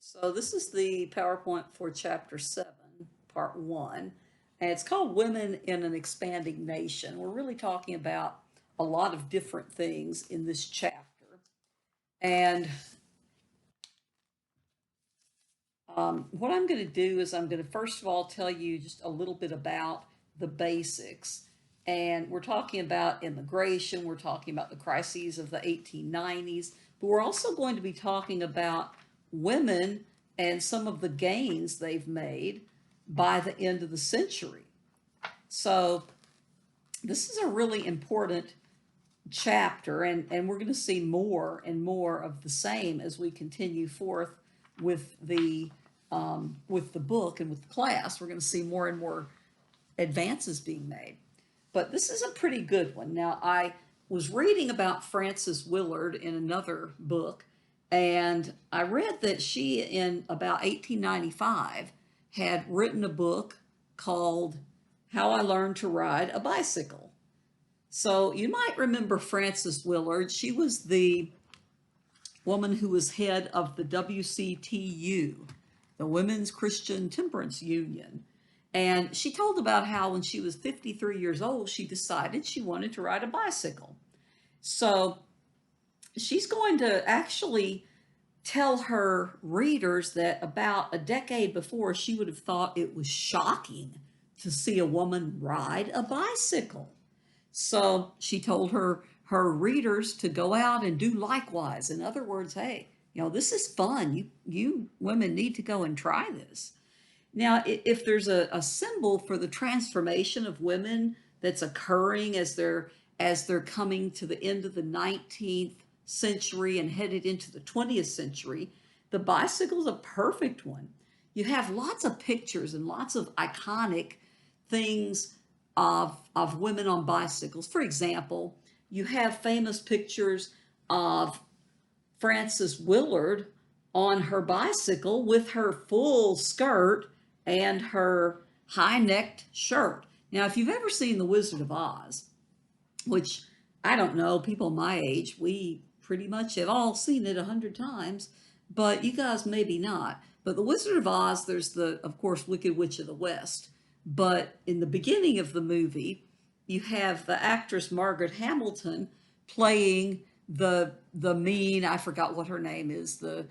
So this is the PowerPoint for Chapter 7, Part 1, and it's called Women in an Expanding Nation. We're really talking about a lot of different things in this chapter. And what I'm going to do is I'm going to first of all tell you just a little bit about the basics. And we're talking about immigration, we're talking about the crises of the 1890s, but we're also going to be talking about women and some of the gains they've made by the end of the century. So this is a really important chapter, and we're going to see more and more of the same as we continue forth with the book and with the class. We're going to see more and more advances being made. But this is a pretty good one. Now, I was reading about Frances Willard in another book, and I read that she, in about 1895, had written a book called How I Learned to Ride a Bicycle. So you might remember Frances Willard. She was the woman who was head of the WCTU, the Women's Christian Temperance Union. And she told about how when she was 53 years old, she decided she wanted to ride a bicycle. So she's going to actually tell her readers that about a decade before, she would have thought it was shocking to see a woman ride a bicycle. So she told her readers to go out and do likewise. In other words, hey, this is fun. You women need to go and try this. Now, if there's a symbol for the transformation of women that's occurring as they're coming to the end of the 19th century and headed into the 20th century, the bicycle is a perfect one. You have lots of pictures and lots of iconic things of women on bicycles. For example, you have famous pictures of Frances Willard on her bicycle with her full skirt and her high-necked shirt. Now, if you've ever seen The Wizard of Oz, which I don't know, people my age, we pretty much have all seen it 100 times, but you guys maybe not. But The Wizard of Oz, there's of course, Wicked Witch of the West. But in the beginning of the movie, you have the actress Margaret Hamilton playing the mean, I forgot what her name is, the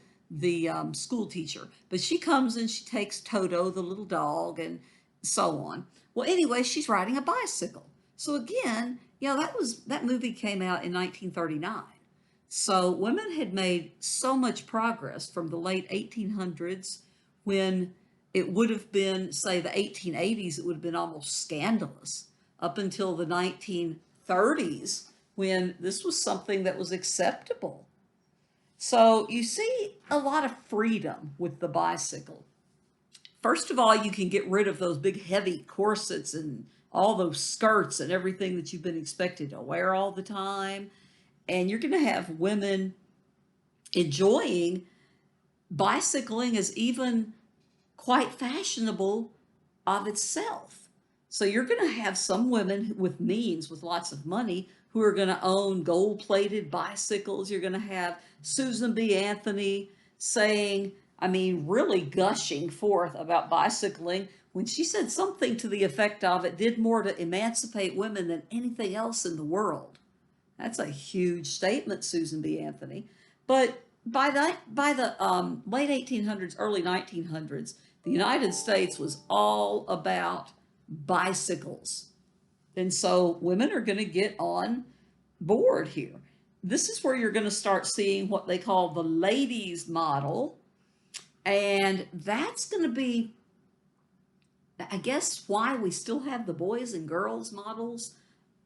school teacher. But she comes and she takes Toto, the little dog, and so on. Well, anyway, she's riding a bicycle. So again, that movie came out in 1939. So women had made so much progress from the late 1800s, when it would have been, say, the 1880s, it would have been almost scandalous, up until the 1930s, when this was something that was acceptable. So you see a lot of freedom with the bicycle. First of all, you can get rid of those big heavy corsets and all those skirts and everything that you've been expected to wear all the time. And you're going to have women enjoying bicycling as even quite fashionable of itself. So you're going to have some women with means, with lots of money, who are going to own gold-plated bicycles. You're going to have Susan B. Anthony saying, really gushing forth about bicycling, when she said something to the effect of, it did more to emancipate women than anything else in the world. That's a huge statement, Susan B. Anthony. But by the late 1800s, early 1900s, the United States was all about bicycles. And so women are going to get on board here. This is where you're going to start seeing what they call the ladies model. And that's going to be, I guess, why we still have the boys and girls models,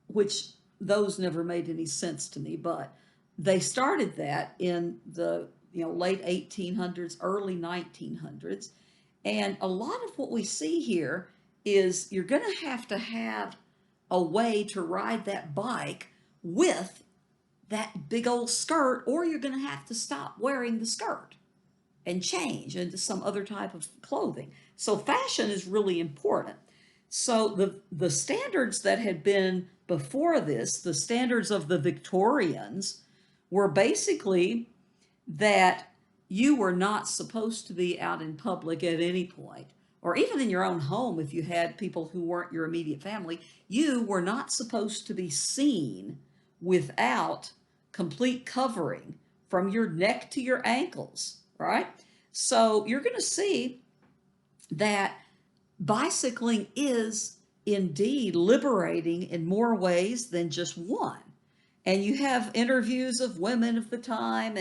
which those never made any sense to me, but they started that in the late 1800s, early 1900s. And a lot of what we see here is you're going to have a way to ride that bike with that big old skirt, or you're going to have to stop wearing the skirt and change into some other type of clothing. So fashion is really important. So the standards that had been before this, the standards of the Victorians, were basically that you were not supposed to be out in public at any point, or even in your own home if you had people who weren't your immediate family. You were not supposed to be seen without complete covering from your neck to your ankles, right? So you're going to see that bicycling is indeed liberating in more ways than just one. And you have interviews of women of the time,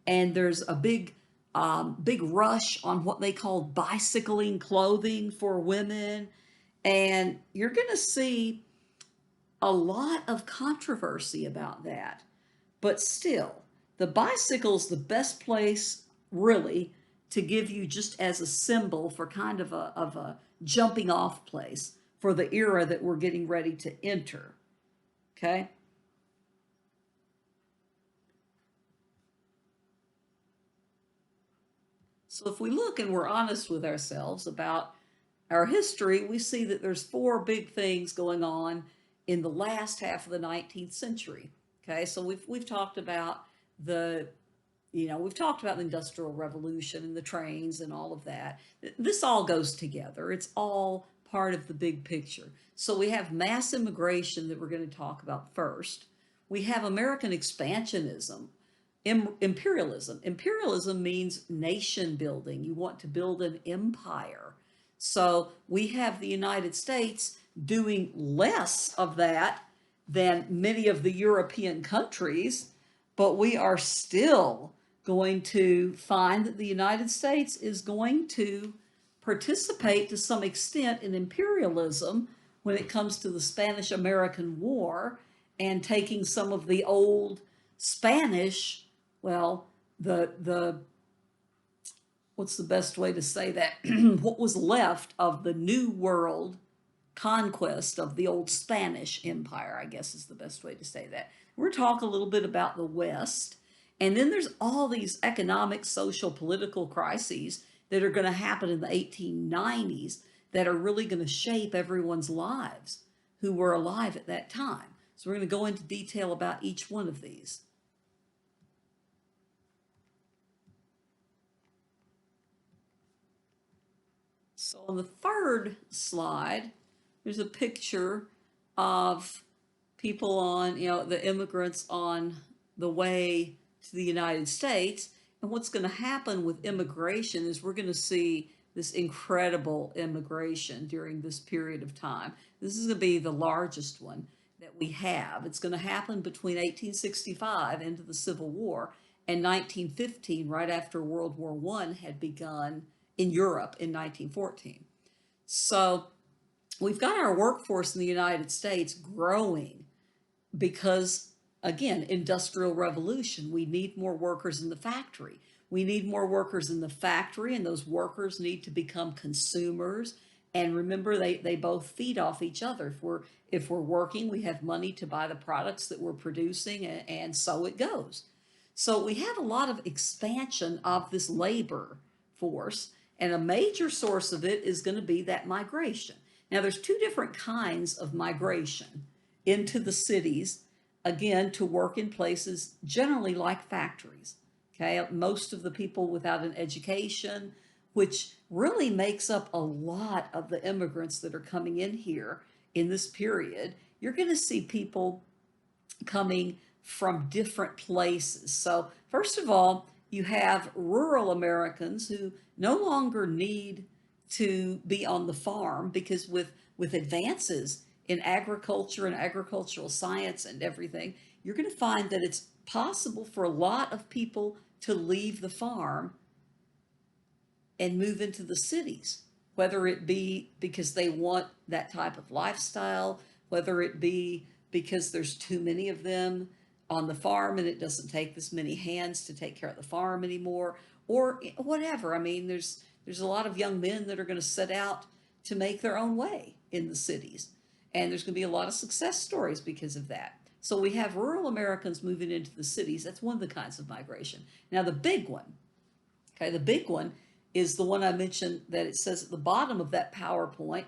and there's a big rush on what they call bicycling clothing for women, and you're going to see a lot of controversy about that. But still, the bicycle's the best place, really, to give you just as a symbol for kind of a jumping off place for the era that we're getting ready to enter. Okay? So if we look and we're honest with ourselves about our history, we see that there's four big things going on in the last half of the 19th century. Okay, so we've talked about the we've talked about the Industrial Revolution and the trains and all of that. This all goes together. It's all part of the big picture. So we have mass immigration that we're going to talk about first. We have American expansionism, imperialism. Imperialism means nation building. You want to build an empire. So we have the United States doing less of that than many of the European countries, but we are still going to find that the United States is going to participate to some extent in imperialism when it comes to the Spanish-American War and taking some of the old Spanish, well, the what's the best way to say that? What was left of the New World conquest of the old Spanish Empire, I guess is the best way to say that. We're talking a little bit about the West. And then there's all these economic, social, political crises that are going to happen in the 1890s that are really going to shape everyone's lives who were alive at that time. So we're going to go into detail about each one of these. So on the third slide, there's a picture of people on, the immigrants on the way to the United States. And what's going to happen with immigration is we're going to see this incredible immigration during this period of time. This is going to be the largest one that we have. It's going to happen between 1865 into the Civil War and 1915, right after World War I had begun in Europe in 1914. So we've got our workforce in the United States growing because, again, industrial revolution. We need more workers in the factory. We need more workers in the factory, and those workers need to become consumers. And remember, they both feed off each other. If we're working, we have money to buy the products that we're producing, and so it goes. So we have a lot of expansion of this labor force, and a major source of it is going to be that migration. Now, there's two different kinds of migration into the cities, again, to work in places generally like factories. Okay, most of the people without an education, which really makes up a lot of the immigrants that are coming in here in this period. You're going to see people coming from different places. So first of all, you have rural Americans who no longer need to be on the farm because with advances in agriculture and agricultural science and everything, you're going to find that it's possible for a lot of people to leave the farm and move into the cities, whether it be because they want that type of lifestyle, whether it be because there's too many of them on the farm and it doesn't take this many hands to take care of the farm anymore, or whatever. I mean, there's a lot of young men that are going to set out to make their own way in the cities, and there's going to be a lot of success stories because of that. So we have rural Americans moving into the cities. That's one of the kinds of migration. Now the big one, okay, the big one is the one I mentioned that it says at the bottom of that PowerPoint,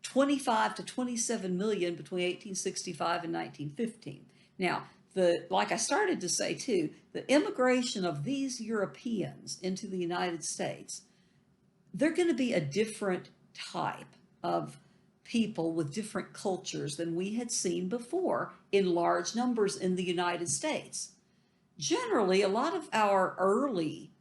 25 to 27 million between 1865 and 1915. Now, like I started to say too, the immigration of these Europeans into the United States, they're going to be a different type of people with different cultures than we had seen before in large numbers in the United States. Generally, a lot of our early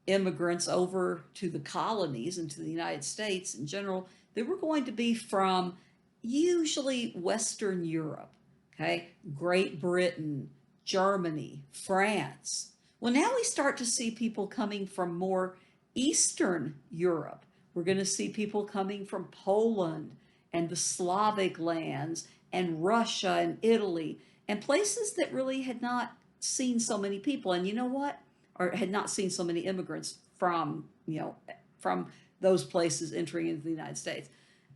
immigrants over to the colonies and to the United States in general, they were going to be from usually Western Europe, okay? Great Britain, Germany, France. Well, now we start to see people coming from more Eastern Europe. We're going to see people coming from Poland and the Slavic lands and Russia and Italy and places that really had not seen so many people. And you know what? Or had not seen so many immigrants from, from those places entering into the United States.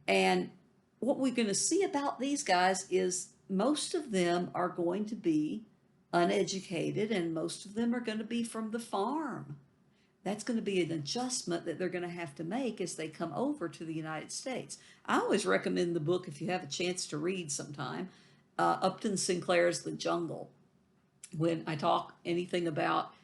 And what we're going to see about these guys is most of them are going to be uneducated and most of them are going to be from the farm. That's going to be an adjustment that they're going to have to make as they come over to the United States. I always recommend the book if you have a chance to read sometime, Upton Sinclair's The Jungle. When I talk anything about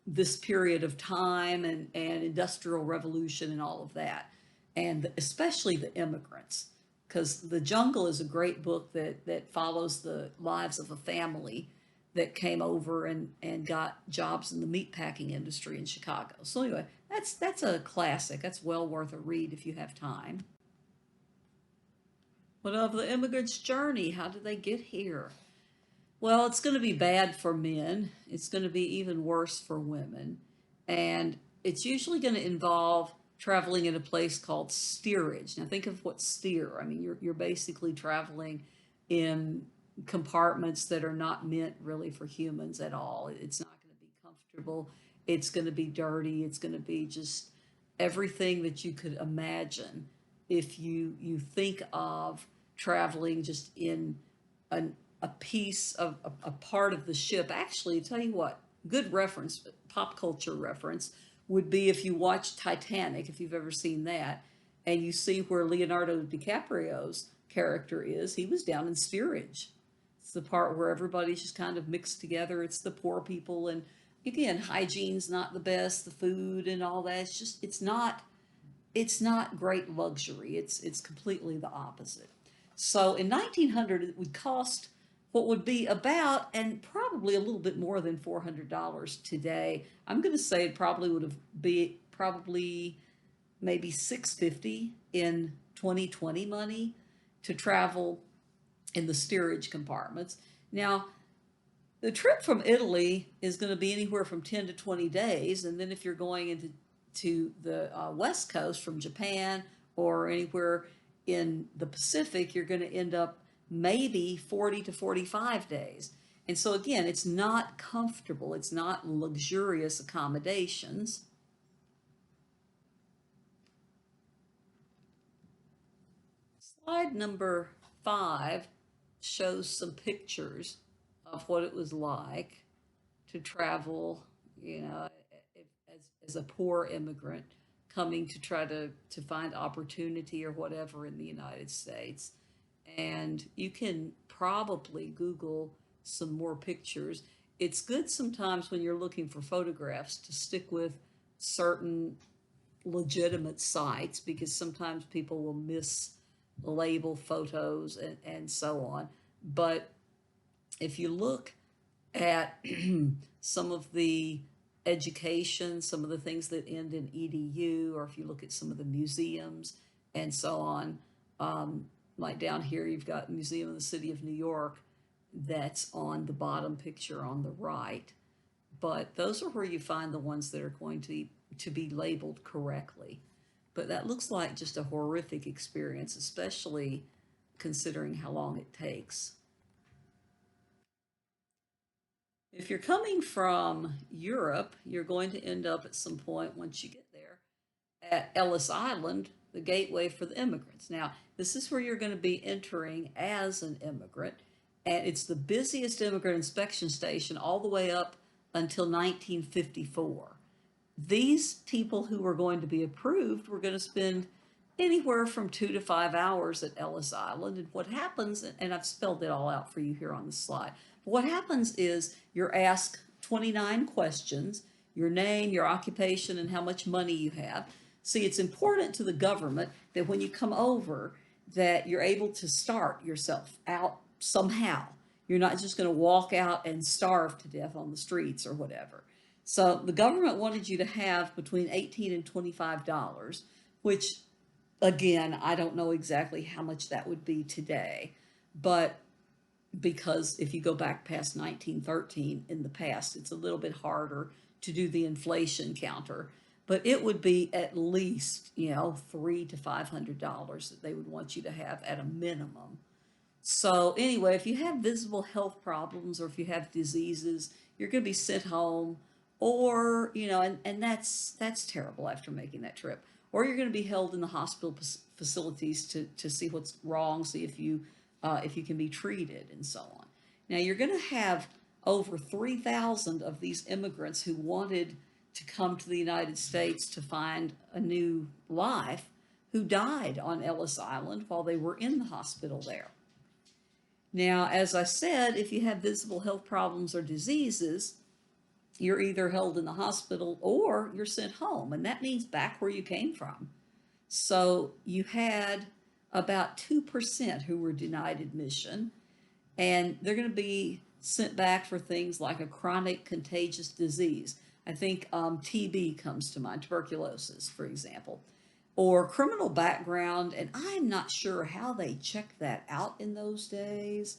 this period of time and industrial revolution and all of that, and especially the immigrants, because The Jungle is a great book that follows the lives of a family that came over and got jobs in the meatpacking industry in Chicago. So anyway, that's a classic. That's well worth a read if you have time. What of the immigrant's journey? How did they get here? Well, it's going to be bad for men. It's going to be even worse for women. And it's usually going to involve traveling in a place called steerage. Now, think of what steer. I mean, you're basically traveling in compartments that are not meant really for humans at all. It's not going to be comfortable. It's going to be dirty. It's going to be just everything that you could imagine if you think of traveling just in an a piece of a part of the ship. Actually, tell you what, good reference, pop culture reference, would be if you watch Titanic, if you've ever seen that, and you see where Leonardo DiCaprio's character is. He was down in steerage. It's the part where everybody's just kind of mixed together. It's the poor people, and again, hygiene's not the best, the food and all that. It's not great luxury. It's completely the opposite. So in 1900, it would cost what would be about and probably a little bit more than $400 today. I'm going to say it probably would have be probably maybe 650 in 2020 money to travel in the steerage compartments. Now, the trip from Italy is going to be anywhere from 10 to 20 days, and then if you're going to the West Coast from Japan or anywhere in the Pacific, you're going to end up maybe 40 to 45 days. And so again, it's not comfortable. It's not luxurious accommodations. Slide number 5 shows some pictures of what it was like to travel, as a poor immigrant coming to try to find opportunity or whatever in the United States. And you can probably Google some more pictures. It's good sometimes when you're looking for photographs to stick with certain legitimate sites because sometimes people will mislabel photos and so on. But if you look at some of the education, some of the things that end in edu, or if you look at some of the museums and so on, like down here, you've got Museum of the City of New York that's on the bottom picture on the right. But those are where you find the ones that are going to be labeled correctly. But that looks like just a horrific experience, especially considering how long it takes. If you're coming from Europe, you're going to end up at some point once you get there at Ellis Island, the gateway for the immigrants. Now, this is where you're going to be entering as an immigrant, and it's the busiest immigrant inspection station all the way up until 1954. These people who were going to be approved were going to spend anywhere from 2 to 5 hours at Ellis Island. And what happens, and I've spelled it all out for you here on the slide, What happens is you're asked 29 questions, your name, your occupation, and how much money you have. See, it's important to the government that when you come over, that you're able to start yourself out somehow. You're not just going to walk out and starve to death on the streets or whatever. So the government wanted you to have between 18 and $25, which again, I don't know exactly how much that would be today, but because if you go back past 1913 in the past, it's a little bit harder to do the inflation counter, but it would be at least, $300 to $500 that they would want you to have at a minimum. So anyway, if you have visible health problems or if you have diseases, you're going to be sent home, or and that's terrible after making that trip. Or you're going to be held in the hospital facilities to see what's wrong, see if you can be treated and so on. Now you're going to have over 3,000 of these immigrants who wanted to come to the United States to find a new life, who died on Ellis Island while they were in the hospital there. Now, as I said, if you have visible health problems or diseases, you're either held in the hospital or you're sent home, and that means back where you came from. So you had about 2% who were denied admission, and they're going to be sent back for things like a chronic contagious disease. I think TB comes to mind, tuberculosis, for example, or criminal background, and I'm not sure how they checked that out in those days.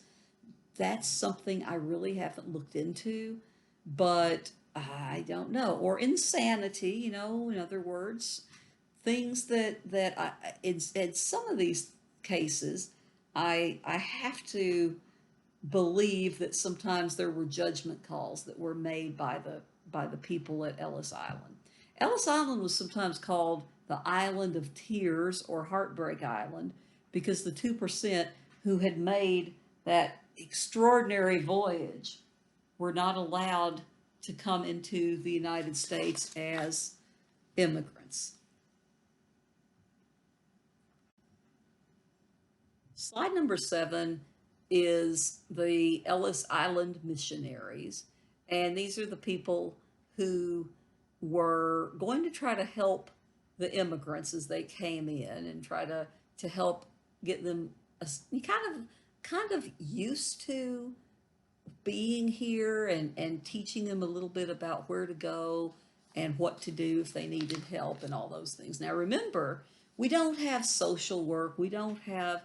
That's something I really haven't looked into, but I don't know. Or insanity, in other words, things that in some of these cases, I have to believe that sometimes there were judgment calls that were made by the people at Ellis Island. Ellis Island was sometimes called the Island of Tears or Heartbreak Island because the 2% who had made that extraordinary voyage were not allowed to come into the United States as immigrants. Slide number 7 is the Ellis Island missionaries, and these are the people who were going to try to help the immigrants as they came in and try to help get them kind of used to being here and teaching them a little bit about where to go and what to do if they needed help and all those things. Now remember, we don't have social work, we don't have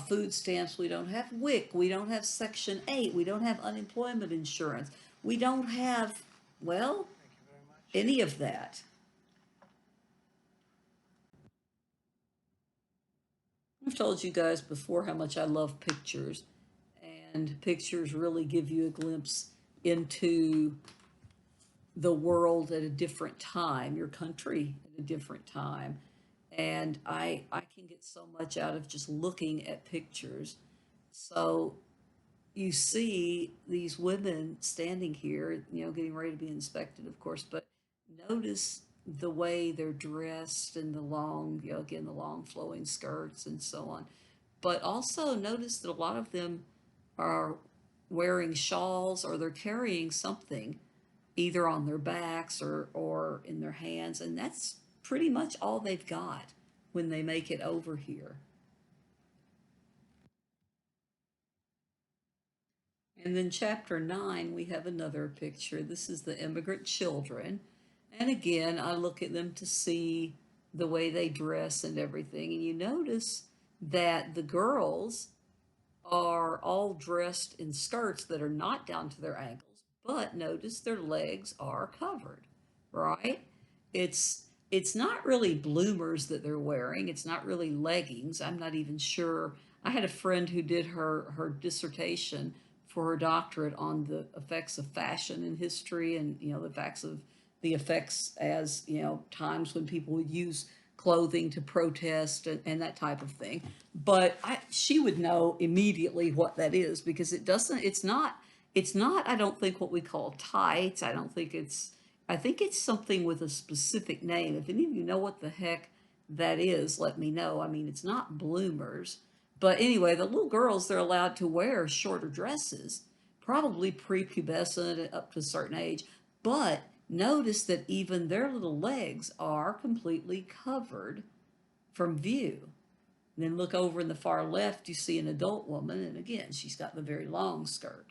food stamps, we don't have WIC, we don't have Section 8, we don't have unemployment insurance, we don't have, well, any of that. I've told you guys before how much I love pictures, and pictures really give you a glimpse into the world at a different time, your country at a different time. And I can get so much out of just looking at pictures. So you see these women standing here, getting ready to be inspected, of course, but notice the way they're dressed and the long, again, the long flowing skirts and so on. But also notice that a lot of them are wearing shawls or they're carrying something either on their backs or in their hands, and that's pretty much all they've got when they make it over here. And then chapter 9, we have another picture. This is the immigrant children. And again, I look at them to see the way they dress and everything. And you notice that the girls are all dressed in skirts that are not down to their ankles, but notice their legs are covered, right? It's not really bloomers that they're wearing. It's not really leggings. I'm not even sure. I had a friend who did her dissertation for her doctorate on the effects of fashion in history, and the effects as times when people would use clothing to protest and that type of thing. But she would know immediately what that is, because it's not, I don't think, what we call tights. I think it's something with a specific name. If any of you know what the heck that is, let me know. I mean, it's not bloomers. But anyway, the little girls, they're allowed to wear shorter dresses, probably prepubescent up to a certain age. But notice that even their little legs are completely covered from view. And then look over in the far left, you see an adult woman, and again, she's got the very long skirt.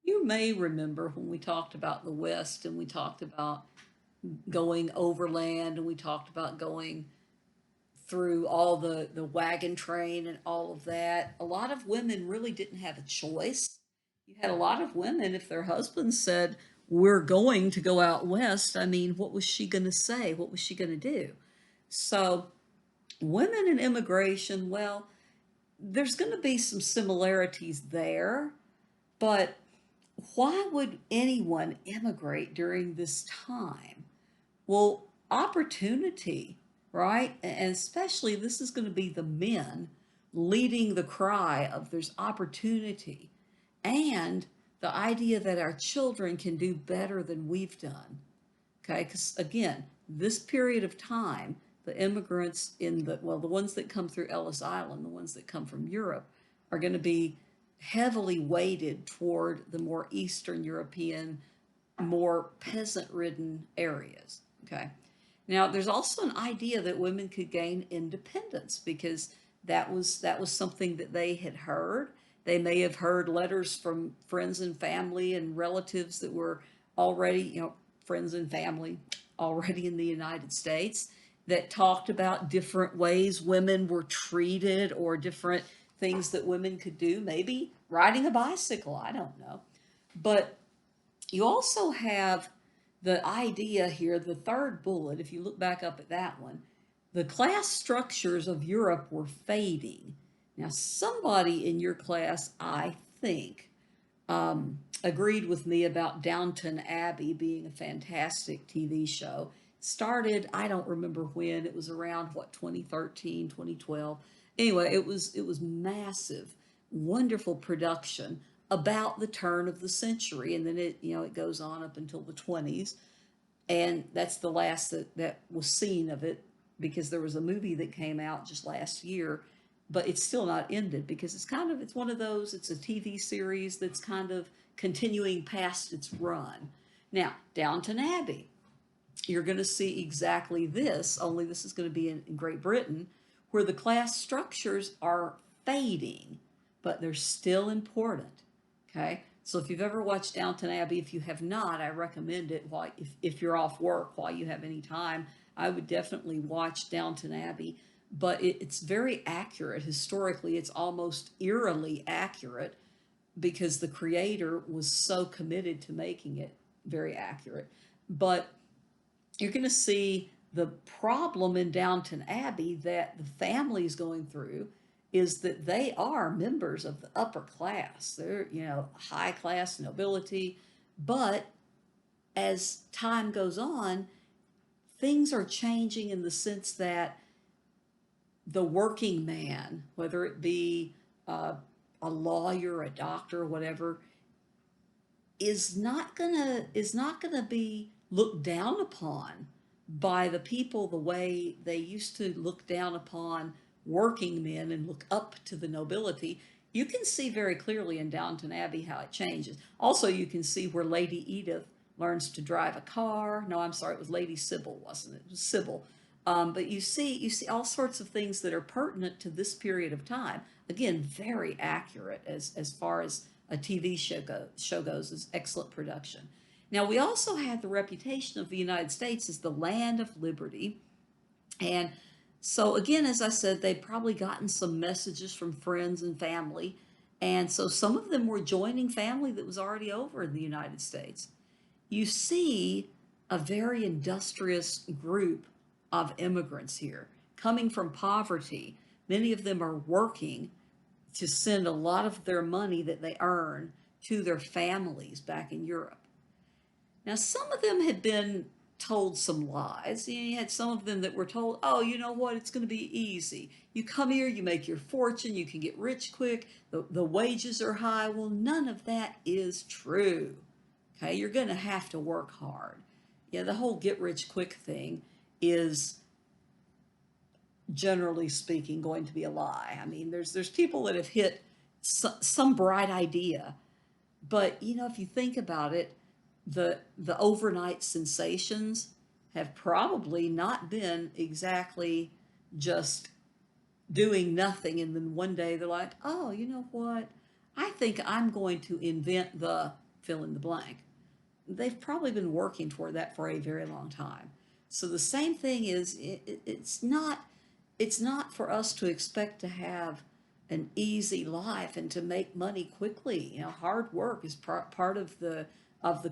You may remember when we talked about the West and we talked about going overland and we talked about going through all the wagon train and all of that. A lot of women really didn't have a choice. You had a lot of women, if their husbands said, "We're going to go out west," I mean, what was she going to say? What was she going to do? So, women in immigration, well, there's going to be some similarities there, but why would anyone immigrate during this time? Well, opportunity, right? And especially this is going to be the men leading the cry of there's opportunity and the idea that our children can do better than we've done. Okay, because again, this period of time, the immigrants in the, well, the ones that come through Ellis Island, the ones that come from Europe, are going to be heavily weighted toward the more Eastern European, more peasant ridden areas. Okay. Now, there's also an idea that women could gain independence because that was something that they had heard. They may have heard letters from friends and family and relatives that were already, friends and family already in the United States that talked about different ways women were treated or different things that women could do, maybe riding a bicycle, I don't know. But you also have the idea here, the third bullet, if you look back up at that one, the class structures of Europe were fading. Now, somebody in your class, I think, agreed with me about Downton Abbey being a fantastic TV show. Started, I don't remember when, it was around what, 2013, 2012. Anyway, it was massive, wonderful production about the turn of the century, and then it goes on up until the 20s, and that's the last that was seen of it, because there was a movie that came out just last year, but it's still not ended because it's one of those, it's a TV series that's kind of continuing past its run. Now, Downton Abbey, you're going to see exactly this, only this is going to be in Great Britain, where the class structures are fading, but they're still important. Okay, so if you've ever watched Downton Abbey, if you have not, I recommend it. While if you're off work, while you have any time, I would definitely watch Downton Abbey. But it's very accurate historically. It's almost eerily accurate because the creator was so committed to making it very accurate. But you're going to see the problem in Downton Abbey that the family is going through is that they are members of the upper class. They're, high class nobility. But as time goes on, things are changing in the sense that the working man, whether it be a lawyer, a doctor, whatever, is not gonna be looked down upon by the people the way they used to look down upon working men and look up to the nobility. You can see very clearly in Downton Abbey how it changes. Also, you can see where Lady Edith learns to drive a car. No, I'm sorry, it was Lady Sybil, wasn't it? It was Sybil. But you see all sorts of things that are pertinent to this period of time. Again, very accurate as far as a TV show goes, is excellent production. Now, we also had the reputation of the United States as the land of liberty. And so, again, as I said, they'd probably gotten some messages from friends and family. And so some of them were joining family that was already over in the United States. You see a very industrious group of immigrants here coming from poverty. Many of them are working to send a lot of their money that they earn to their families back in Europe. Now, some of them had been told some lies. You had some of them that were told, oh, you know what, it's going to be easy. You come here, you make your fortune, you can get rich quick, the wages are high. Well, none of that is true. Okay, you're going to have to work hard. Yeah, the whole get rich quick thing is generally speaking, going to be a lie. I mean, there's people that have hit some bright idea, but if you think about it, the overnight sensations have probably not been exactly just doing nothing, and then one day they're like, oh, you know what? I think I'm going to invent the fill in the blank. They've probably been working toward that for a very long time. So the same thing is, it's not for us to expect to have an easy life and to make money quickly. Hard work is part of the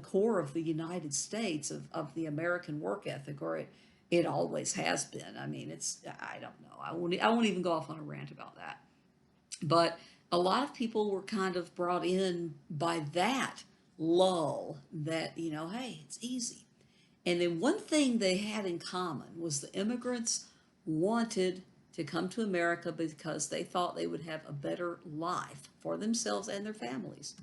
core of the United States, of the American work ethic, or it always has been. I mean, I don't know. I won't even go off on a rant about that. But a lot of people were kind of brought in by that lull that, hey, it's easy. And then one thing they had in common was the immigrants wanted to come to America because they thought they would have a better life for themselves and their families.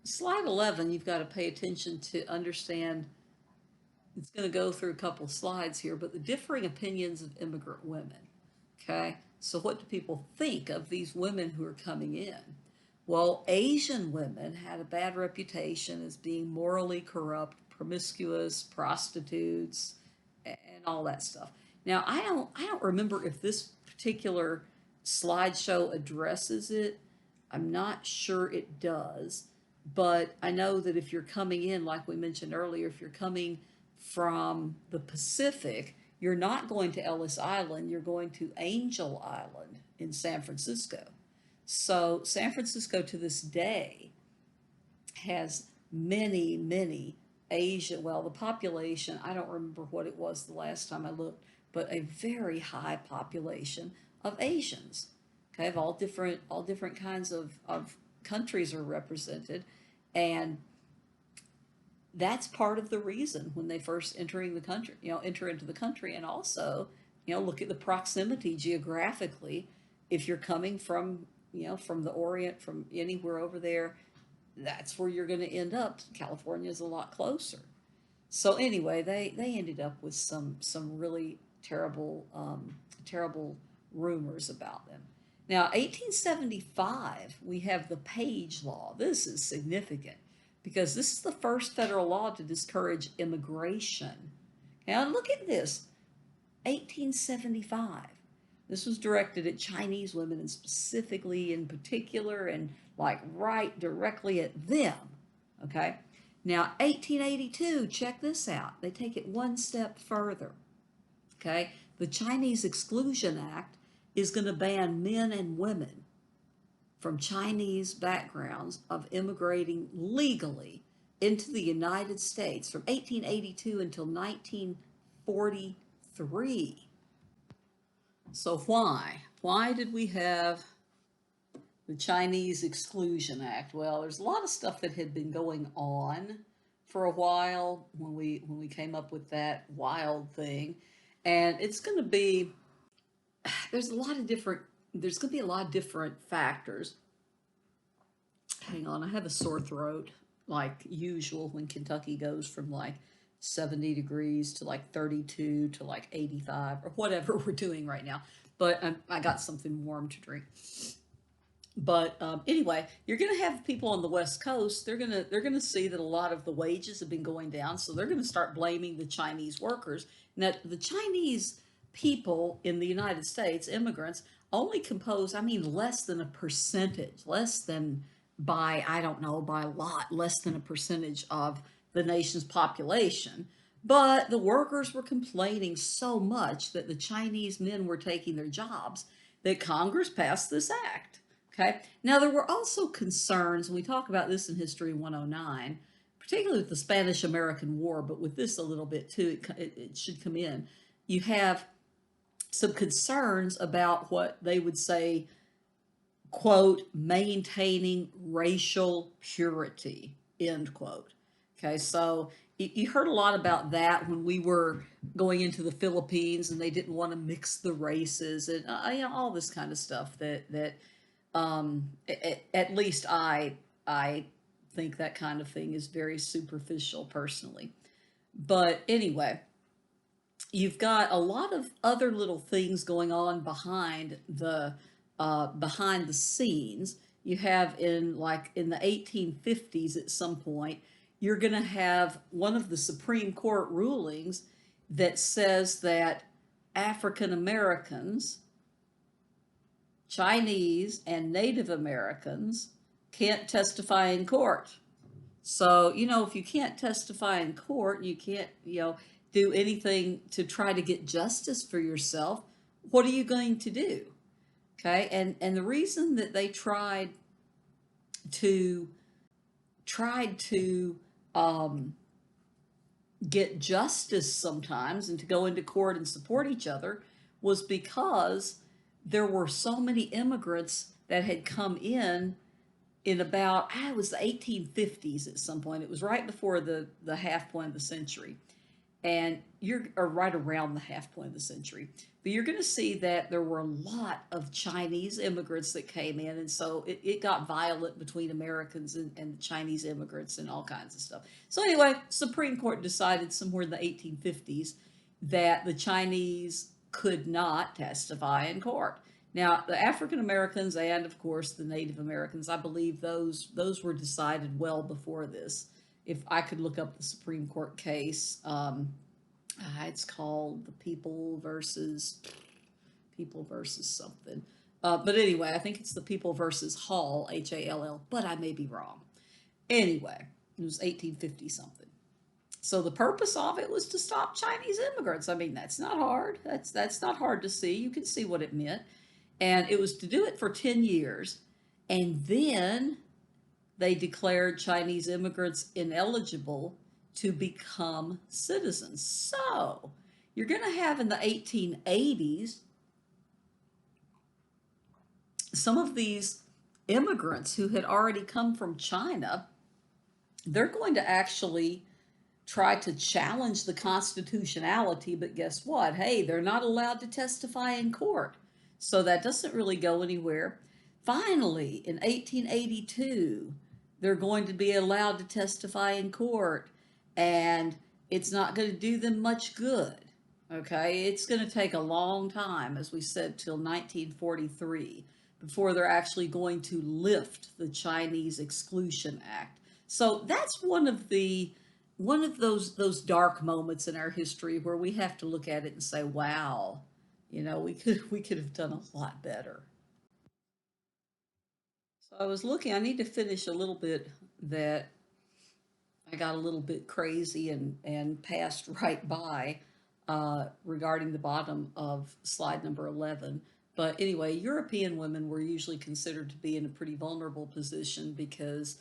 Slide 11, you've got to pay attention to understand. It's going to go through a couple of slides here, but the differing opinions of immigrant women. Okay, so what do people think of these women who are coming in? Well, Asian women had a bad reputation as being morally corrupt, promiscuous, prostitutes, and all that stuff. Now, I don't remember if this particular slideshow addresses it. I'm not sure it does, but I know that if you're coming in, like we mentioned earlier, if you're coming from the Pacific, you're not going to Ellis Island, you're going to Angel Island in San Francisco. So San Francisco to this day has many, many Asian, well, the population, I don't remember what it was the last time I looked, but a very high population of Asians. Okay, of all different kinds of countries are represented. And that's part of the reason when they first entering the country, enter into the country. And also, look at the proximity geographically. If you're coming from the Orient, from anywhere over there, that's where you're going to end up. California is a lot closer. So anyway, they ended up with some really terrible rumors about them. Now, 1875, we have the Page Law. This is significant because this is the first federal law to discourage immigration. Now, look at this, 1875. This was directed at Chinese women, and specifically in particular, and like right directly at them. Okay. Now, 1882, check this out. They take it one step further. Okay. The Chinese Exclusion Act is going to ban men and women from Chinese backgrounds of immigrating legally into the United States from 1882 until 1943. So why? Why did we have the Chinese Exclusion Act? Well, there's a lot of stuff that had been going on for a while when we came up with that wild thing. And it's going to be there's going to be a lot of different factors. Hang on, I have a sore throat like usual when Kentucky goes from like 70 degrees to like 32 to like 85 or whatever we're doing right now. But I got something warm to drink. But anyway, you're going to have people on the West Coast. They're gonna see that a lot of the wages have been going down, so they're going to start blaming the Chinese workers. Now, the Chinese people in the United States, immigrants, only compose, I mean, less than a percentage, less than by, I don't know, by a lot, less than a percentage of the nation's population. But the workers were complaining so much that the Chinese men were taking their jobs that Congress passed this act. Okay. Now, there were also concerns, and we talk about this in History 109, particularly with the Spanish American War, but with this a little bit too, it should come in. You have some concerns about what they would say, quote, maintaining racial purity, end quote. Okay, so you heard a lot about that when we were going into the Philippines and they didn't want to mix the races and all this kind of stuff that at least I think that kind of thing is very superficial personally. But anyway, you've got a lot of other little things going on behind the scenes. You have in like in the 1850s at some point, you're going to have one of the Supreme Court rulings that says that African Americans, Chinese, and Native Americans can't testify in court. So, if you can't testify in court, you can't, do anything to try to get justice for yourself, what are you going to do? Okay? And the reason that they to tried to um, get justice sometimes and to go into court and support each other was because there were so many immigrants that had come in about it was the 1850s at some point. It was right before the half point of the century, and you're or right around the half point of the century. But you're going to see that there were a lot of Chinese immigrants that came in, and so it got violent between Americans and Chinese immigrants and all kinds of stuff. So anyway, Supreme Court decided somewhere in the 1850s that the Chinese could not testify in court. Now, the African Americans and, of course, the Native Americans, I believe those were decided well before this. If I could look up the Supreme Court case, it's called the People versus something. But anyway, I think it's the People versus Hall, Hall, but I may be wrong. Anyway, it was 1850 something. So the purpose of it was to stop Chinese immigrants. I mean, that's not hard. That's not hard to see. You can see what it meant. And it was to do it for 10 years. And then they declared Chinese immigrants ineligible to become citizens. So you're going to have in the 1880s some of these immigrants who had already come from China, they're going to actually try to challenge the constitutionality, but guess what? Hey, they're not allowed to testify in court. So that doesn't really go anywhere. Finally, in 1882, they're going to be allowed to testify in court, and it's not going to do them much good. Okay, it's going to take a long time, as we said, till 1943 before they're actually going to lift the Chinese Exclusion Act. So that's one of those dark moments in our history where we have to look at it and say, wow, we could have done a lot better. So I was looking, I need to finish a little bit that I got a little bit crazy and passed right by regarding the bottom of slide number 11. But anyway, European women were usually considered to be in a pretty vulnerable position because,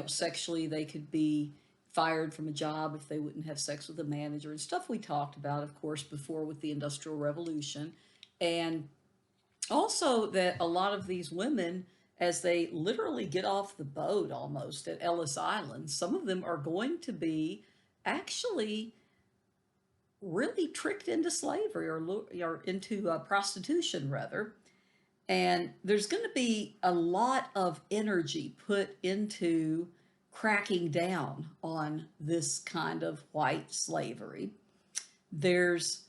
sexually they could be fired from a job if they wouldn't have sex with a manager and stuff we talked about, of course, before with the Industrial Revolution. And also that a lot of these women, as they literally get off the boat almost at Ellis Island, some of them are going to be actually really tricked into slavery or into prostitution rather. And there's going to be a lot of energy put into cracking down on this kind of white slavery. There's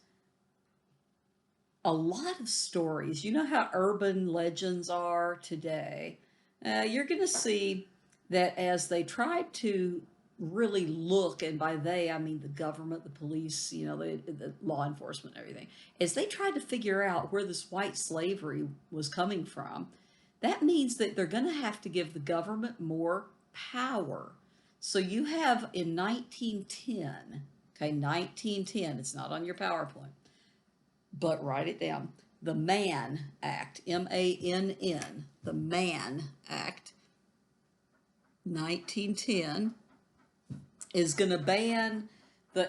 a lot of stories. You know how urban legends are today. You're going to see that as they tried to really look, and by they I mean the government, the police, the law enforcement, everything, as they tried to figure out where this white slavery was coming from, that means that they're going to have to give the government more power. So you have in 1910, okay, 1910, it's not on your PowerPoint, but write it down. The Mann Act, Mann, the Mann Act, 1910, is going to ban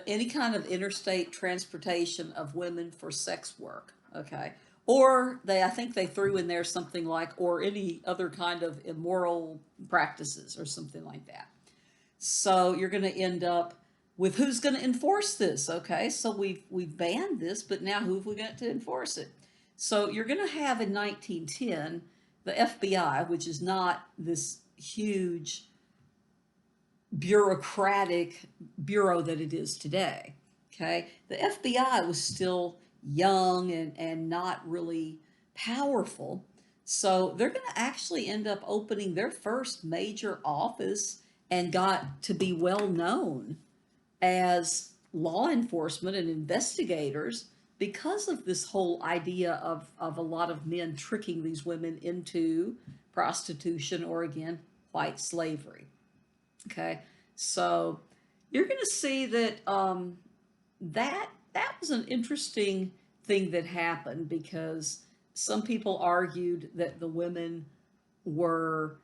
any kind of interstate transportation of women for sex work. Okay, or I think they threw in there something like or any other kind of immoral practices or something like that. So you're going to end up with who's going to enforce this. Okay, so we've banned this, but now who have we got to enforce it? So you're going to have in 1910 the FBI, which is not this huge bureaucratic bureau that it is today. Okay, the FBI was still young and not really powerful. So they're going to actually end up opening their first major office and got to be well known as law enforcement and investigators because of this whole idea of a lot of men tricking these women into prostitution or, again, white slavery. Okay, so you're going to see that that was an interesting thing that happened because some people argued that the women were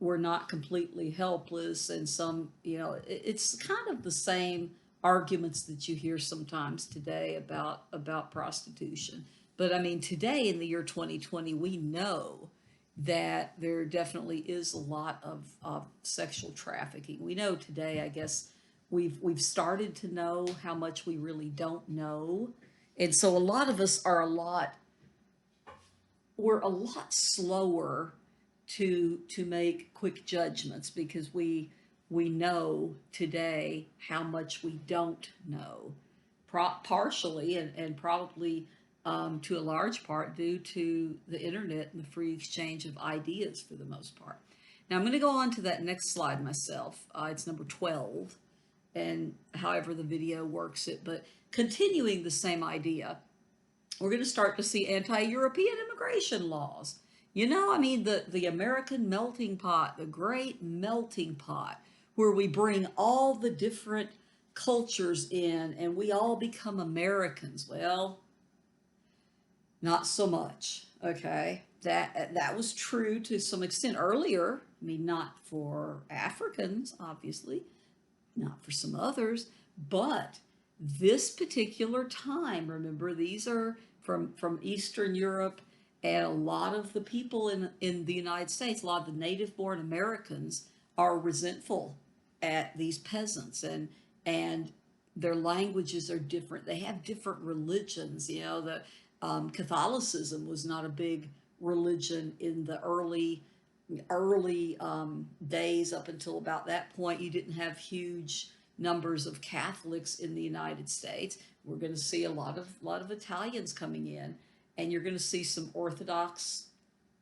were not completely helpless, and some, it's kind of the same arguments that you hear sometimes today about prostitution. But I mean, today in the year 2020, we know that there definitely is a lot of sexual trafficking. We know today, I guess, we've started to know how much we really don't know. And so a lot of us are we're a lot slower to make quick judgments because we know today how much we don't know, partially and probably to a large part due to the internet and the free exchange of ideas for the most part. Now I'm going to go on to that next slide myself. It's number 12, and however the video works it, but continuing the same idea, we're going to start to see anti-European immigration laws. I mean, the American melting pot, the great melting pot, where we bring all the different cultures in and we all become Americans. Well, not so much. Okay. That was true to some extent earlier. I mean, not for Africans, obviously, not for some others, but this particular time, remember, these are from Eastern Europe, and a lot of the people in the United States, a lot of the native born Americans are resentful at these peasants, and their languages are different. They have different religions. The Catholicism was not a big religion in the early days. Up until about that point, you didn't have huge numbers of Catholics in the United States. We're going to see a lot of Italians coming in, and you're going to see some Orthodox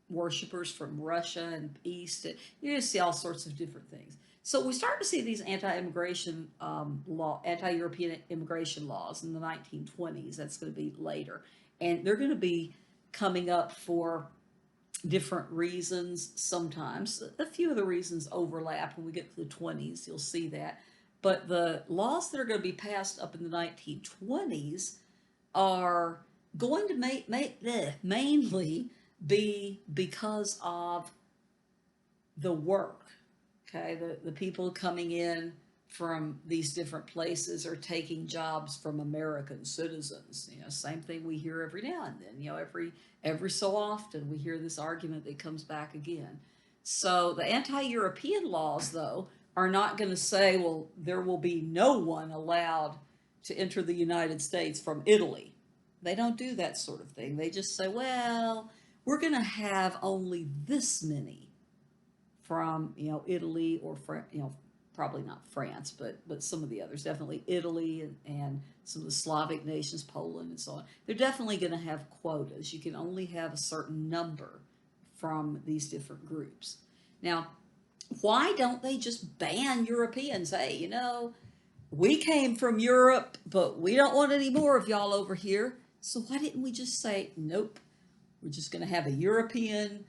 worshipers from Russia and East. You're going to see all sorts of different things. So we start to see these anti-European immigration laws in the 1920s. That's going to be later, and they're going to be coming up for different reasons. Sometimes a few of the reasons overlap. When we get to the 20s, you'll see that. But the laws that are going to be passed up in the 1920s are going to mainly be because of the work. Okay, the people coming in from these different places are taking jobs from American citizens. Same thing we hear every now and then. Every so often we hear this argument that comes back again. So the anti-European laws, though, are not going to say, well, there will be no one allowed to enter the United States from Italy. They don't do that sort of thing. They just say, well, we're going to have only this many from Italy or probably not France, but some of the others, definitely Italy and some of the Slavic nations, Poland and so on. They're definitely going to have quotas. You can only have a certain number from these different groups. Now, why don't they just ban Europeans? Hey, we came from Europe, but we don't want any more of y'all over here. So why didn't we just say, nope, we're just going to have a European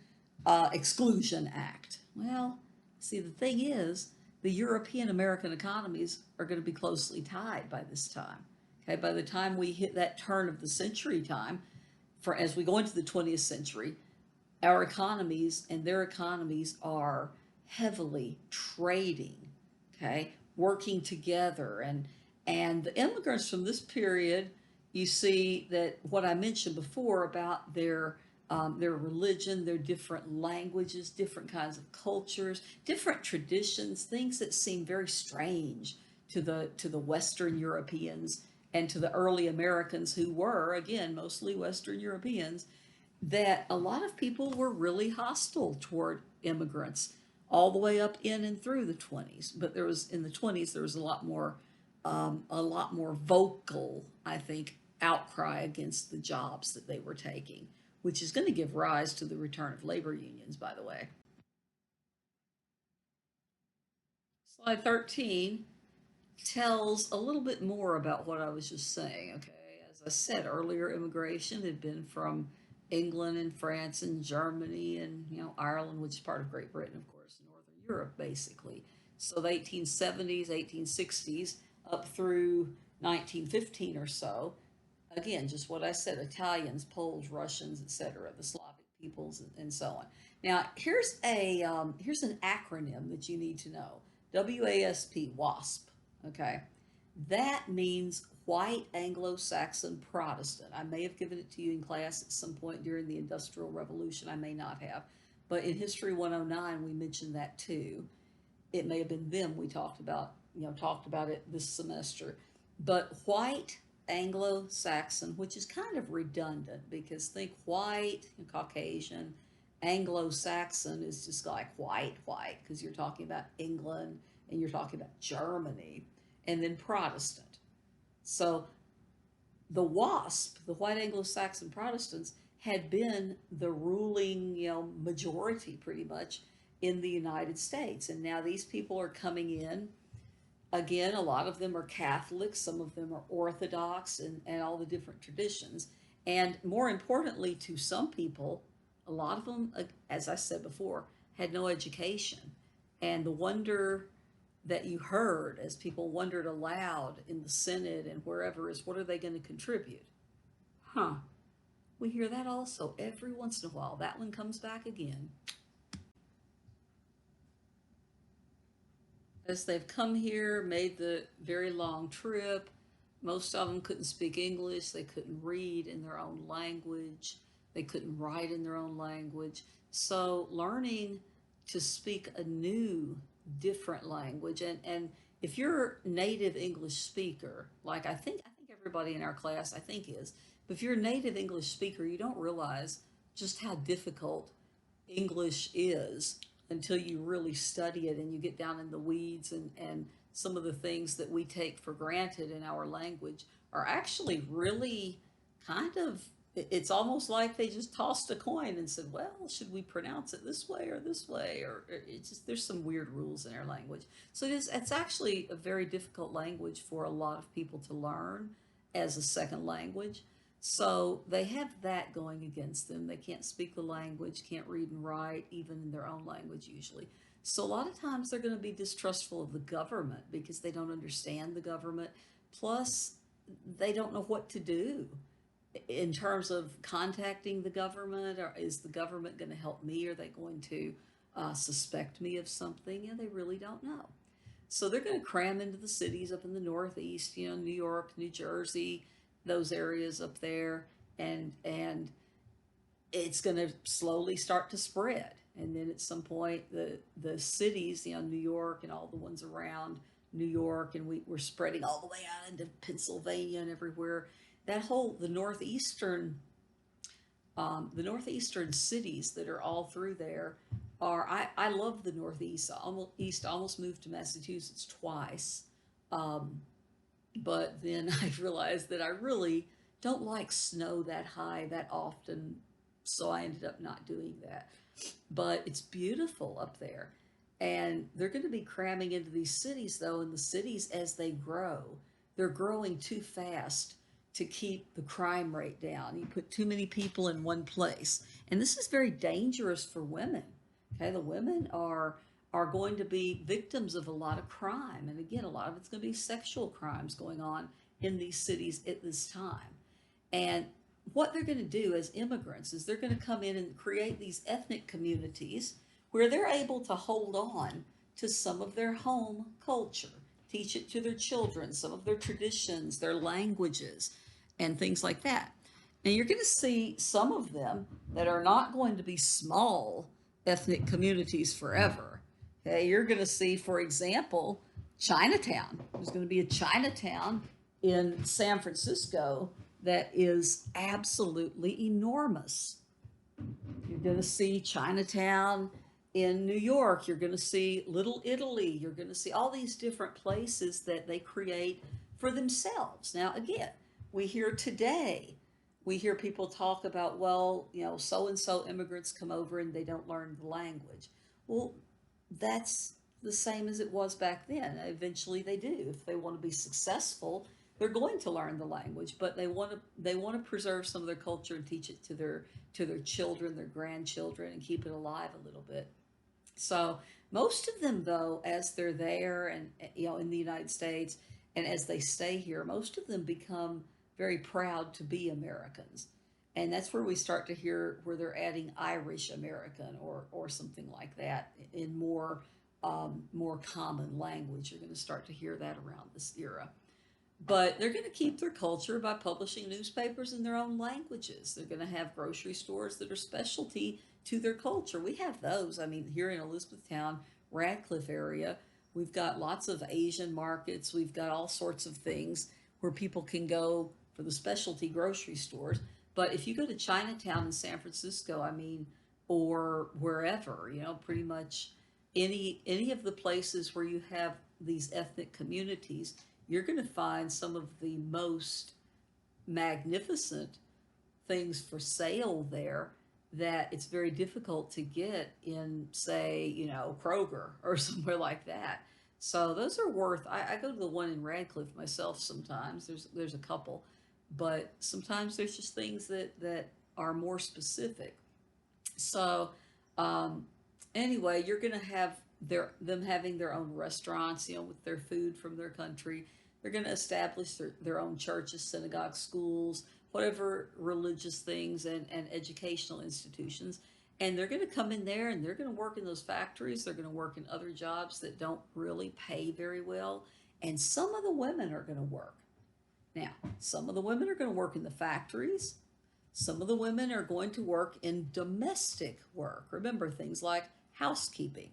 Exclusion Act? Well, see, the thing is, the European American economies are going to be closely tied by this time. Okay, by the time we hit that turn of the century time, as we go into the 20th century, our economies and their economies are heavily trading, okay, working together. And the immigrants from this period, you see that what I mentioned before about their religion, their different languages, different kinds of cultures, different traditions, things that seem very strange to the Western Europeans and to the early Americans, who were, again, mostly Western Europeans, that a lot of people were really hostile toward immigrants all the way up in and through the 20s. But in the 20s, there was a lot more a lot more vocal, I think, outcry against the jobs that they were taking, which is going to give rise to the return of labor unions, by the way. Slide 13 tells a little bit more about what I was just saying. Okay, as I said earlier, immigration had been from England and France and Germany and Ireland, which is part of Great Britain, of course, Northern Europe, basically. So the 1870s, 1860s, up through 1915 or so. Again, just what I said: Italians, Poles, Russians, etc., the Slavic peoples, and so on. Now, here's an acronym that you need to know: WASP, WASP. Okay, that means White Anglo-Saxon Protestant. I may have given it to you in class at some point during the Industrial Revolution. I may not have, but in History 109 we mentioned that too. It may have been them we talked about it this semester. But white Anglo-Saxon, which is kind of redundant because think white and Caucasian, Anglo-Saxon is just like white, because you're talking about England and you're talking about Germany, and then Protestant. So the WASP, the white Anglo-Saxon Protestants, had been the ruling, majority pretty much in the United States. And now these people are coming in. Again, a lot of them are Catholics, some of them are Orthodox, and all the different traditions. And more importantly, to some people, a lot of them, as I said before, had no education. And the wonder that you heard as people wondered aloud in the Senate and wherever is, what are they going to contribute? Huh. We hear that also every once in a while. That one comes back again. As they've come here, made the very long trip, most of them couldn't speak English, they couldn't read in their own language, they couldn't write in their own language. So learning to speak a new, different language, and if you're a native English speaker, like I think everybody in our class I think is, but if you're a native English speaker, you don't realize just how difficult English is until you really study it and you get down in the weeds, and some of the things that we take for granted in our language are actually really kind of, it's almost like they just tossed a coin and said, well, should we pronounce it this way or this way? Or it's just, there's some weird rules in our language. So it's actually a very difficult language for a lot of people to learn as a second language. So they have that going against them. They can't speak the language, can't read and write, even in their own language usually. So a lot of times they're going to be distrustful of the government because they don't understand the government. Plus, they don't know what to do in terms of contacting the government. Or is the government going to help me? Are they going to suspect me of something? They really don't know. So they're going to cram into the cities up in the Northeast, New York, New Jersey, those areas up there, and it's going to slowly start to spread. And then at some point, the cities, New York and all the ones around New York, and we're spreading all the way out into Pennsylvania and everywhere. That whole the northeastern cities that are all through there are, I love the Northeast. Almost moved to Massachusetts twice. But then I realized that I really don't like snow that high that often, so I ended up not doing that. But it's beautiful up there. And they're going to be cramming into these cities, though, and the cities, as they grow, they're growing too fast to keep the crime rate down. You put too many people in one place. And this is very dangerous for women. Okay, the women are going to be victims of a lot of crime. And again, a lot of it's going to be sexual crimes going on in these cities at this time. And what they're going to do as immigrants is they're going to come in and create these ethnic communities where they're able to hold on to some of their home culture, teach it to their children, some of their traditions, their languages, and things like that. And you're going to see some of them that are not going to be small ethnic communities forever. Okay, you're going to see, for example, Chinatown. There's going to be a Chinatown in San Francisco that is absolutely enormous. You're going to see Chinatown In New York, you're going to see Little Italy. You're going to see all these different places that they create for themselves. Now, again, we hear today, we hear people talk about, well, so and so immigrants come over and they don't learn the language. Well, that's the same as it was back then. Eventually, they do. If they want to be successful, they're going to learn the language, but they want to preserve some of their culture and teach it to their children, their grandchildren, and keep it alive a little bit. So most of them, though, as they're there and in the United States, and as they stay here, most of them become very proud to be Americans, and that's where we start to hear where they're adding Irish American or something like that in more common language. You're going to start to hear that around this era. But they're going to keep their culture by publishing newspapers in their own languages. They're going to have grocery stores that are specialty to their culture. We have those. I mean, here in Elizabethtown, Radcliffe area, we've got lots of Asian markets. We've got all sorts of things where people can go for the specialty grocery stores. But if you go to Chinatown in San Francisco, I mean, or wherever, pretty much any of the places where you have these ethnic communities, you're going to find some of the most magnificent things for sale there that it's very difficult to get in, say, Kroger or somewhere like that. So those are worth. I go to the one in Radcliffe myself sometimes. There's a couple, but sometimes there's just things that are more specific. So um, anyway, you're going to have them having their own restaurants, with their food from their country. They're going to establish their own churches, synagogues, schools, whatever religious things and educational institutions. And they're going to come in there and they're going to work in those factories. They're going to work in other jobs that don't really pay very well. And some of the women are going to work. Now, some of the women are going to work in the factories. Some of the women are going to work in domestic work. Remember things like housekeeping.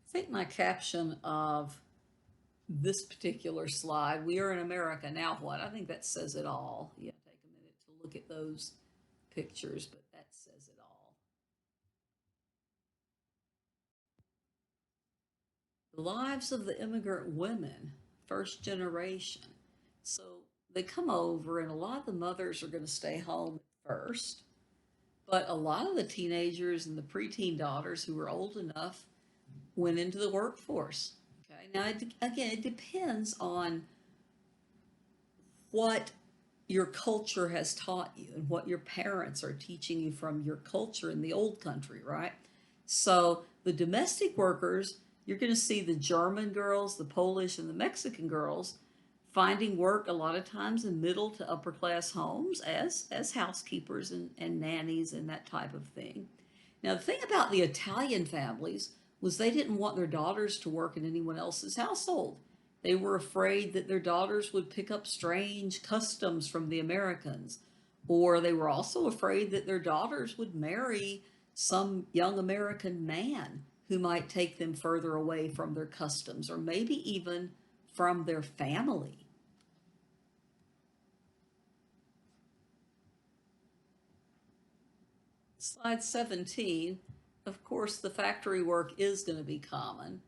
I think my caption of this particular slide, "We are in America, now what?" I think that says it all. You have to take a minute to look at those pictures, but that says it all. The lives of the immigrant women, first generation. So they come over, and a lot of the mothers are going to stay home at first, but a lot of the teenagers and the preteen daughters who were old enough went into the workforce. Okay, now again, it depends on what your culture has taught you and what your parents are teaching you from your culture in the old country, right? So the domestic workers, you're going to see the German girls, the Polish, and the Mexican girls finding work a lot of times in middle to upper class homes as housekeepers and nannies and that type of thing. Now, the thing about the Italian families was they didn't want their daughters to work in anyone else's household. They were afraid that their daughters would pick up strange customs from the Americans, or they were also afraid that their daughters would marry some young American man who might take them further away from their customs, or maybe even from their family. Slide 17, of course, the factory work is going to be common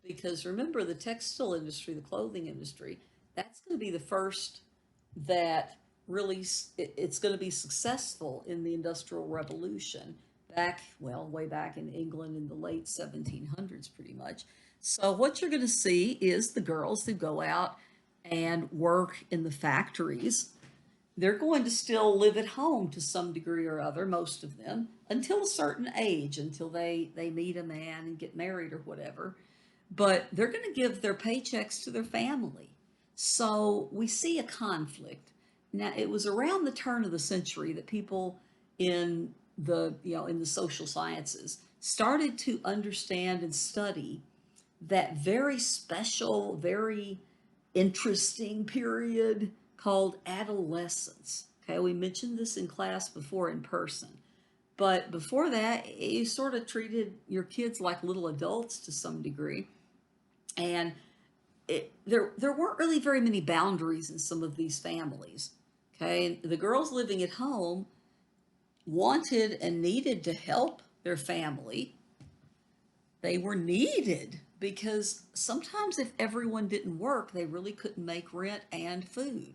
because remember the textile industry, the clothing industry, that's going to be the first that really it's going to be successful in the Industrial Revolution back, well, way back in England in the late 1700s, pretty much. So what you're going to see is the girls who go out and work in the factories, they're going to still live at home to some degree or other, most of them, until a certain age, until they meet a man and get married or whatever. But they're going to give their paychecks to their family. So we see a conflict. Now, it was around the turn of the century that people in in the social sciences started to understand and study that very special, very interesting period called adolescence. Okay, we mentioned this in class before in person. But before that, you sort of treated your kids like little adults to some degree. And there weren't really very many boundaries in some of these families. Okay, and the girls living at home, wanted and needed to help their family, they were needed because sometimes if everyone didn't work, they really couldn't make rent and food.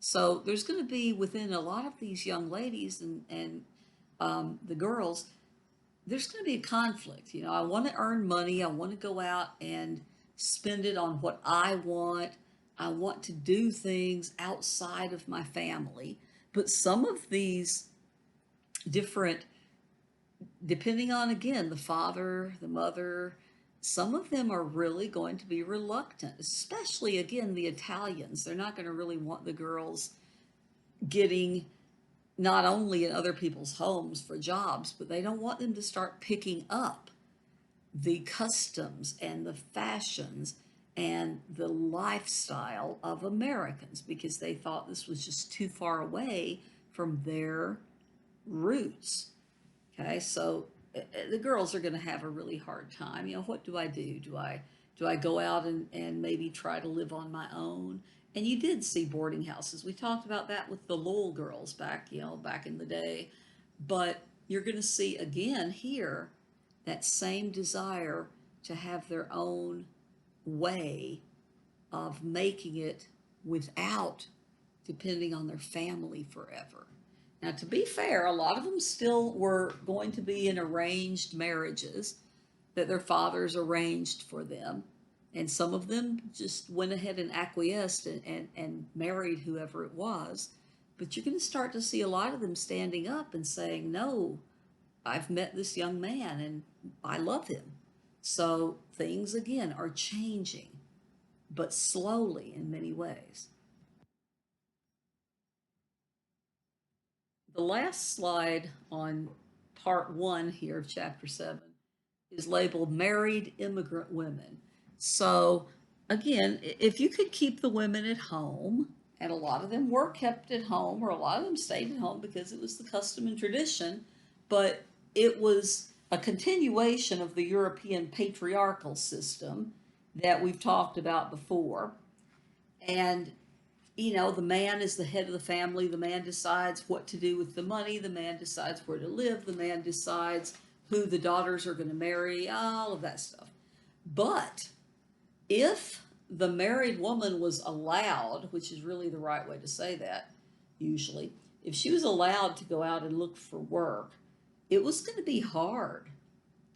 So there's going to be within a lot of these young ladies and the girls, there's going to be a conflict. You know, I want to earn money. I want to go out and spend it on what I want. I want to do things outside of my family. But some of these different, depending on again the father, the mother, some of them are really going to be reluctant, especially again the Italians. They're not going to really want the girls getting not only in other people's homes for jobs, but they don't want them to start picking up the customs and the fashions and the lifestyle of Americans because they thought this was just too far away from their roots. Okay, so the girls are going to have a really hard time. You know, what do I do? Do I go out and maybe try to live on my own? And you did see boarding houses. We talked about that with the Lowell girls back, you know, back in the day. But you're going to see again here that same desire to have their own way of making it without depending on their family forever. Now, to be fair, a lot of them still were going to be in arranged marriages that their fathers arranged for them. And some of them just went ahead and acquiesced and married whoever it was. But you're going to start to see a lot of them standing up and saying, no, I've met this young man and I love him. So things again are changing, but slowly in many ways. The last slide on part one here of chapter 7 is labeled Married Immigrant Women. So, again, if you could keep the women at home, and a lot of them were kept at home, or a lot of them stayed at home because it was the custom and tradition, but it was a continuation of the European patriarchal system that we've talked about before. And you know, the man is the head of the family. The man decides what to do with the money. The man decides where to live. The man decides who the daughters are going to marry, all of that stuff. But if the married woman was allowed, which is really the right way to say that, usually, if she was allowed to go out and look for work, it was going to be hard,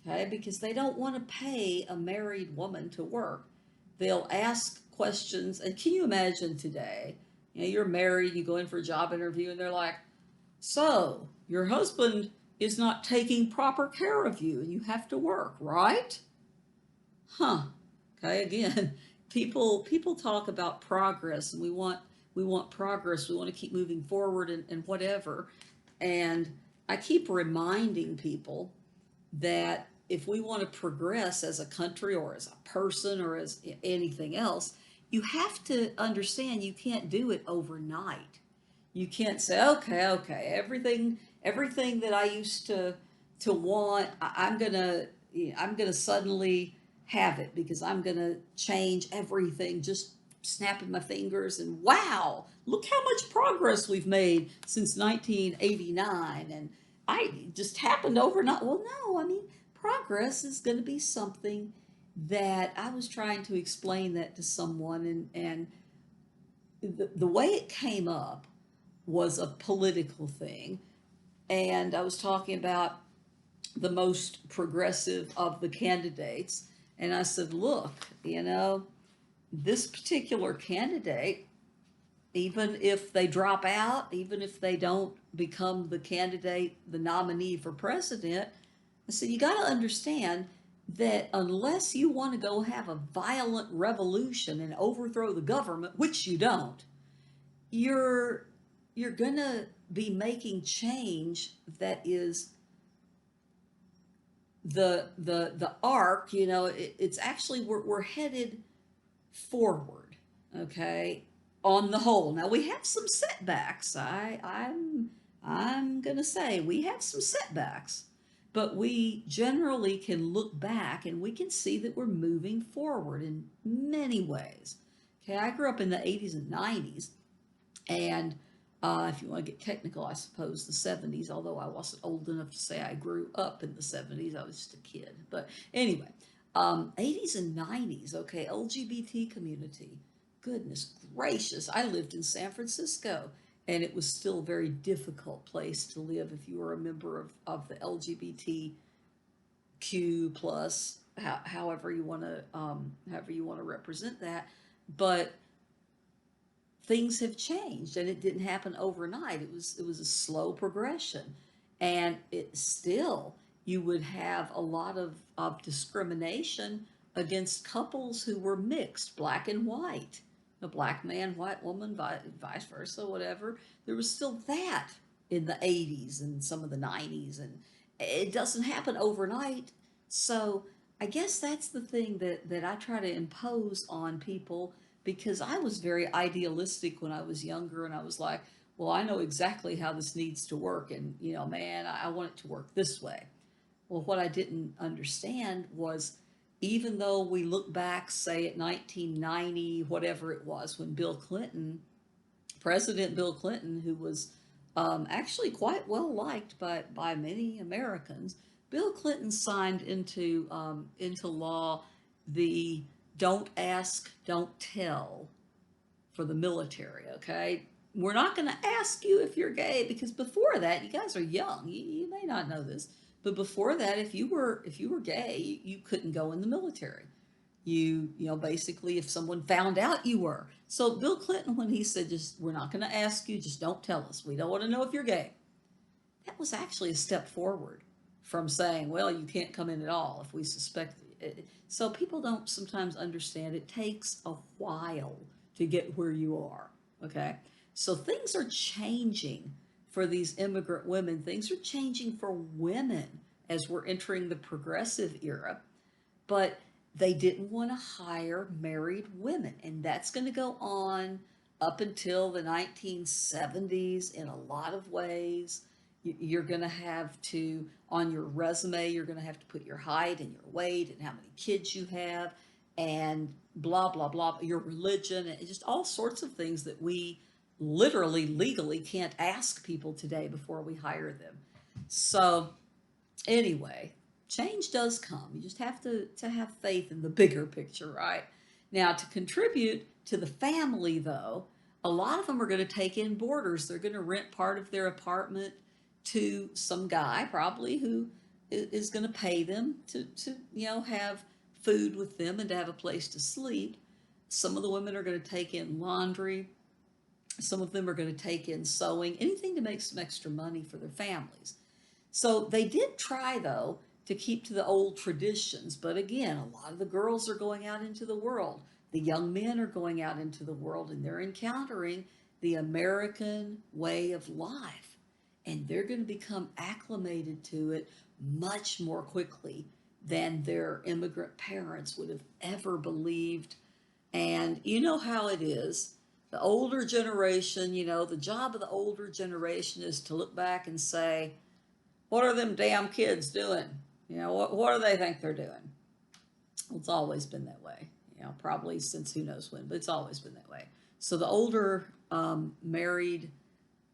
okay, because they don't want to pay a married woman to work. They'll ask questions. And can you imagine today? You know, you're married, you go in for a job interview, and they're like, so your husband is not taking proper care of you and you have to work, right? Huh. Okay, again, people talk about progress and we want progress, we want to keep moving forward and whatever. And I keep reminding people that if we want to progress as a country or as a person or as anything else, you have to understand you can't do it overnight. You can't say, okay, everything that I used to want, I'm gonna suddenly have it because I'm gonna change everything just snapping my fingers and wow, look how much progress we've made since 1989 and I just happened overnight. Well, no, I mean, progress is going to be something that I was trying to explain that to someone, and the way it came up was a political thing. And I was talking about the most progressive of the candidates. And I said, look, you know, this particular candidate, even if they drop out, even if they don't become the candidate, the nominee for president, I said, you got to understand that unless you want to go have a violent revolution and overthrow the government, which you don't, you're you're going to be making change that is the arc, you know, it's actually we're headed forward, okay, on the whole. Now we have some setbacks. I'm gonna say we have some setbacks, but we generally can look back and we can see that we're moving forward in many ways. Okay, I grew up in the 80s and 90s, and If you want to get technical, I suppose the 70s, although I wasn't old enough to say I grew up in the 70s. I was just a kid. But anyway, 80s and 90s, okay, LGBT community. Goodness gracious. I lived in San Francisco, and it was still a very difficult place to live if you were a member of the LGBTQ plus, however you want to represent that. But things have changed, and it didn't happen overnight. It was a slow progression, and it still, you would have a lot of discrimination against couples who were mixed, black and white, a black man, white woman, vice versa, whatever. There was still that in the 80s and some of the 90s, and it doesn't happen overnight. So I guess that's the thing that I try to impose on people, because I was very idealistic when I was younger, and I was like, well, I know exactly how this needs to work, and man, I want it to work this way. Well, what I didn't understand was, even though we look back, say at 1990, whatever it was, when President Bill Clinton, who was actually quite well liked by many Americans, Bill Clinton signed into law the "don't ask, don't tell" for the military. Okay, we're not going to ask you if you're gay, because before that, you guys are young. You may not know this, but before that, if you were gay, you couldn't go in the military. Basically, if someone found out you were. So Bill Clinton, when he said, just, we're not going to ask you, just don't tell us, we don't want to know if you're gay, that was actually a step forward from saying, well, you can't come in at all if we suspect it. So people don't sometimes understand, it takes a while to get where you are. Okay, so things are changing for these immigrant women, things are changing for women as we're entering the progressive era. But they didn't want to hire married women. And that's going to go on up until the 1970s in a lot of ways. You're going to have to, on your resume, you're going to have to put your height and your weight and how many kids you have and blah, blah, blah, your religion, and just all sorts of things that we literally legally can't ask people today before we hire them. So anyway, change does come. You just have to have faith in the bigger picture, right? Now, to contribute to the family, though, a lot of them are going to take in boarders. They're going to rent part of their apartment to some guy, probably, who is going to pay them to have food with them and to have a place to sleep. Some of the women are going to take in laundry. Some of them are going to take in sewing, anything to make some extra money for their families. So they did try, though, to keep to the old traditions. But again, a lot of the girls are going out into the world. The young men are going out into the world, and they're encountering the American way of life. And they're going to become acclimated to it much more quickly than their immigrant parents would have ever believed. And you know how it is. The older generation, the job of the older generation is to look back and say, what are them damn kids doing? What do they think they're doing? Well, it's always been that way, probably since who knows when, but it's always been that way. So the older married,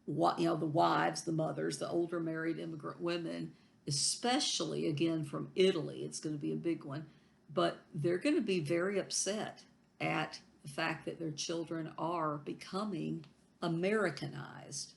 the wives, the mothers, the older married immigrant women, especially again from Italy, it's going to be a big one, but they're going to be very upset at the fact that their children are becoming Americanized.